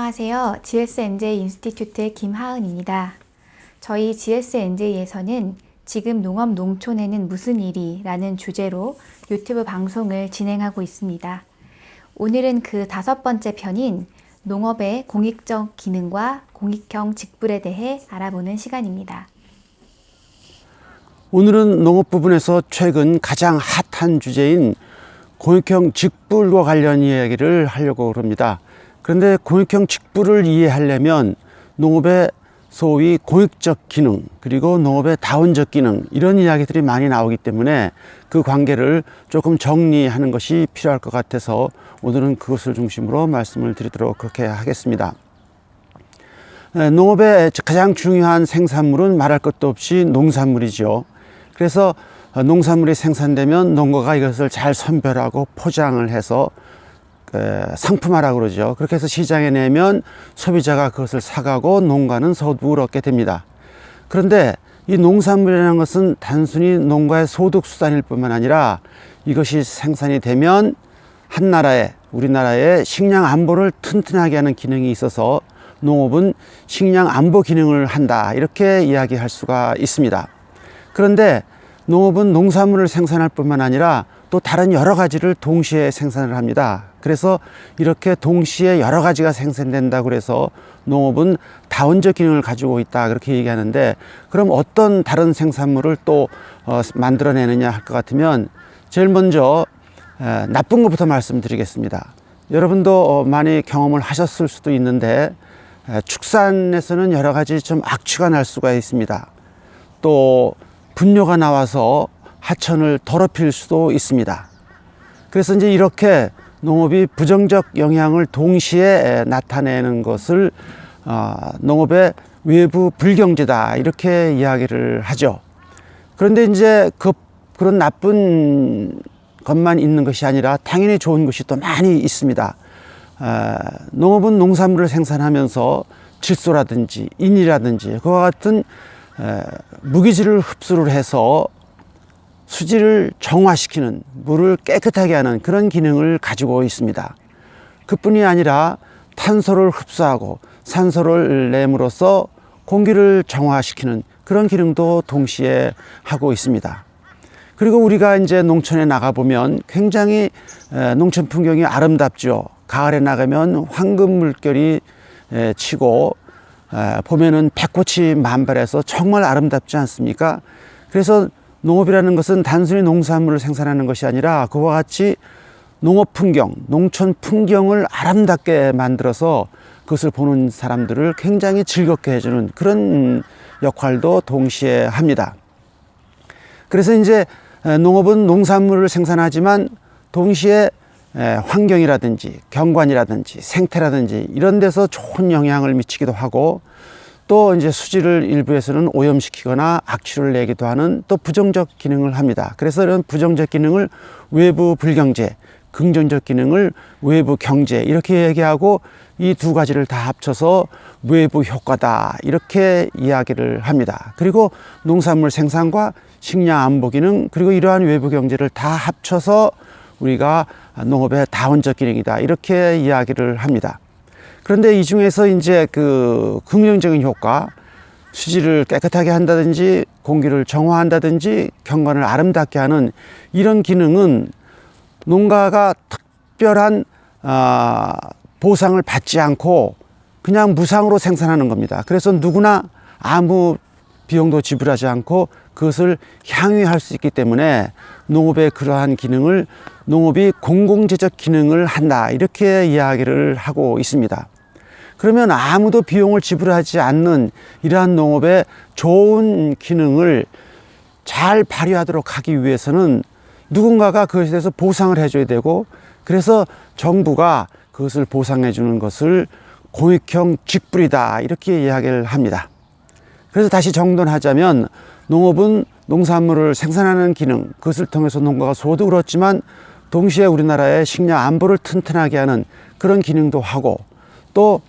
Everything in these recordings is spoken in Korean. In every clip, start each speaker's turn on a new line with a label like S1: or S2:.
S1: 안녕하세요. GSNJ 인스티튜트의 김하은입니다. 저희 GSNJ에서는 지금 농업 농촌에는 무슨 일이? 라는 주제로 유튜브 방송을 진행하고 있습니다. 오늘은 그 5번째 편인 농업의 공익적 기능과 공익형 직불에 대해 알아보는 시간입니다.
S2: 오늘은 농업 부분에서 최근 가장 핫한 주제인 공익형 직불과 관련 이야기를 하려고 합니다. 그런데 공익형 직불을 이해하려면 농업의 소위 공익적 기능 그리고 농업의 다원적 기능 이런 이야기들이 많이 나오기 때문에 그 관계를 조금 정리하는 것이 필요할 것 같아서 오늘은 그것을 중심으로 말씀을 드리도록 그렇게 하겠습니다. 농업의 가장 중요한 생산물은 말할 것도 없이 농산물이죠. 그래서 농산물이 생산되면 농가가 이것을 잘 선별하고 포장을 해서 상품화라고 그러죠. 그렇게 해서 시장에 내면 소비자가 그것을 사가고 농가는 소득을 얻게 됩니다. 그런데 이 농산물이라는 것은 단순히 농가의 소득 수단일 뿐만 아니라 이것이 생산이 되면 한 나라의 우리나라의 식량 안보를 튼튼하게 하는 기능이 있어서 농업은 식량 안보 기능을 한다 이렇게 이야기할 수가 있습니다. 그런데 농업은 농산물을 생산할 뿐만 아니라 또 다른 여러 가지를 동시에 생산을 합니다. 그래서 이렇게 동시에 여러 가지가 생산된다고 해서 농업은 다원적 기능을 가지고 있다 그렇게 얘기하는데, 그럼 어떤 다른 생산물을 또 만들어내느냐 할 것 같으면 제일 먼저 나쁜 것부터 말씀드리겠습니다. 여러분도 많이 경험을 하셨을 수도 있는데 축산에서는 여러 가지 좀 악취가 날 수가 있습니다. 또 분뇨가 나와서 하천을 더럽힐 수도 있습니다. 그래서 이제 이렇게 농업이 부정적 영향을 동시에 나타내는 것을 농업의 외부 불경제다 이렇게 이야기를 하죠. 그런데 이제 그런 나쁜 것만 있는 것이 아니라 당연히 좋은 것이 또 많이 있습니다. 농업은 농산물을 생산하면서 질소라든지 인이라든지 그와 같은 무기질을 흡수를 해서 수질을 정화시키는, 물을 깨끗하게 하는 그런 기능을 가지고 있습니다. 그뿐이 아니라 탄소를 흡수하고 산소를 내므로써 공기를 정화시키는 그런 기능도 동시에 하고 있습니다. 그리고 우리가 이제 농촌에 나가보면 굉장히 농촌 풍경이 아름답죠. 가을에 나가면 황금 물결이 치고 봄에는 백꽃이 만발해서 정말 아름답지 않습니까? 그래서 농업이라는 것은 단순히 농산물을 생산하는 것이 아니라 그와 같이 농업 풍경, 농촌 풍경을 아름답게 만들어서 그것을 보는 사람들을 굉장히 즐겁게 해주는 그런 역할도 동시에 합니다. 그래서 이제 농업은 농산물을 생산하지만 동시에 환경이라든지 경관이라든지 생태라든지 이런 데서 좋은 영향을 미치기도 하고, 또 이제 수질을 일부에서는 오염시키거나 악취를 내기도 하는 또 부정적 기능을 합니다. 그래서 이런 부정적 기능을 외부 불경제, 긍정적 기능을 외부 경제 이렇게 얘기하고, 이 두 가지를 다 합쳐서 외부 효과다 이렇게 이야기를 합니다. 그리고 농산물 생산과 식량 안보 기능 그리고 이러한 외부 경제를 다 합쳐서 우리가 농업의 다원적 기능이다 이렇게 이야기를 합니다. 그런데 이 중에서 이제 그 긍정적인 효과, 수질을 깨끗하게 한다든지 공기를 정화한다든지 경관을 아름답게 하는 이런 기능은 농가가 특별한 보상을 받지 않고 그냥 무상으로 생산하는 겁니다. 그래서 누구나 아무 비용도 지불하지 않고 그것을 향유할 수 있기 때문에 농업의 그러한 기능을 농업이 공공재적 기능을 한다 이렇게 이야기를 하고 있습니다. 그러면 아무도 비용을 지불하지 않는 이러한 농업의 좋은 기능을 잘 발휘하도록 하기 위해서는 누군가가 그것에 대해서 보상을 해줘야 되고, 그래서 정부가 그것을 보상해 주는 것을 공익형 직불이다 이렇게 이야기를 합니다. 그래서 다시 정돈하자면 농업은 농산물을 생산하는 기능, 그것을 통해서 농가가 소득을 얻지만 동시에 우리나라의 식량 안보를 튼튼하게 하는 그런 기능도 하고, 또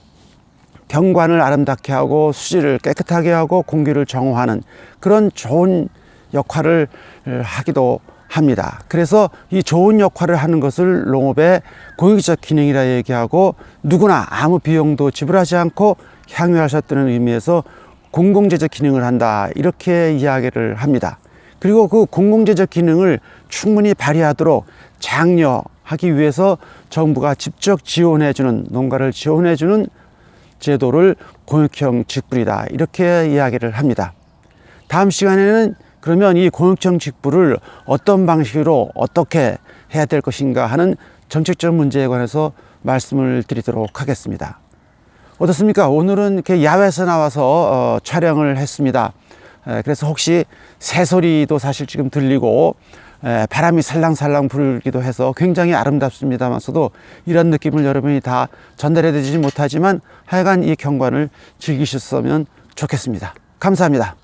S2: 경관을 아름답게 하고 수질을 깨끗하게 하고 공기를 정화하는 그런 좋은 역할을 하기도 합니다. 그래서 이 좋은 역할을 하는 것을 농업의 공익적 기능이라 얘기하고 누구나 아무 비용도 지불하지 않고 향유하셨다는 의미에서 공공재적 기능을 한다 이렇게 이야기를 합니다. 그리고 그 공공재적 기능을 충분히 발휘하도록 장려하기 위해서 정부가 직접 지원해주는 농가를 지원해주는 제도를 공익형 직불이다 이렇게 이야기를 합니다. 다음 시간에는 그러면 이 공익형 직불을 어떤 방식으로 어떻게 해야 될 것인가 하는 정책적 문제에 관해서 말씀을 드리도록 하겠습니다. 어떻습니까? 오늘은 이렇게 야외에서 나와서 촬영을 했습니다. 그래서 혹시 새소리도 사실 지금 들리고 바람이 살랑살랑 불기도 해서 굉장히 아름답습니다만서도 이런 느낌을 여러분이 다 전달해 드리지 못하지만 하여간 이 경관을 즐기셨으면 좋겠습니다. 감사합니다.